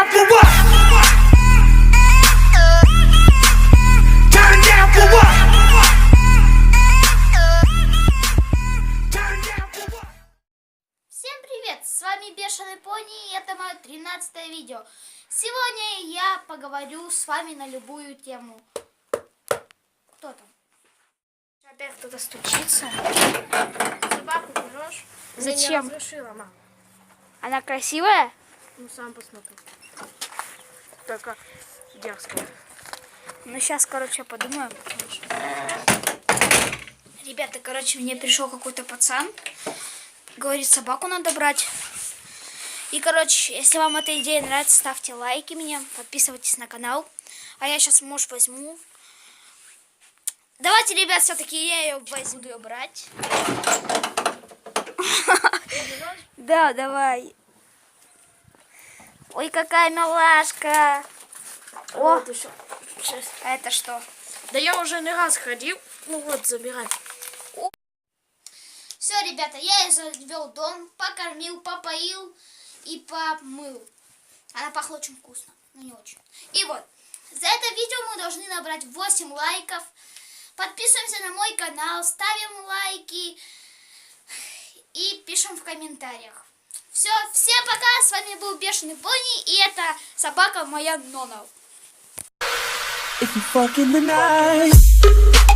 down for what? Turn down for what? Turn down for what? Всем привет! С вами Бешеный Пони, и это мое 13-е видео. Сегодня я поговорю с вами на любую тему. Кто там? Опять кто-то стучится. Собаку берешь? Зачем? Я разрешила, мама. Она красивая? Ну, сам посмотри. Только дерзкая. Ну, сейчас, короче, подумаю. Ребята, короче, мне пришел какой-то пацан. Говорит, собаку надо брать. И, короче, если вам эта идея нравится, ставьте лайки мне, подписывайтесь на канал. А я сейчас, может, возьму. Давайте, ребят, все-таки я ее возьму, буду ее брать. Да, давай. Ой, какая милашка. О, Вот еще. Сейчас. а это что? Да я уже не раз ходил. Ну вот, забирай. Все, ребята, я ее завел в дом, покормил, попоил и помыл. Она пахла очень вкусно, но не очень. И вот, за это видео мы должны набрать 8 лайков. Подписываемся на мой канал, ставим лайки и пишем в комментариях. Все, всем пока, с вами был Бешеный Пони, и это собака моя Нона. If you fucking the night.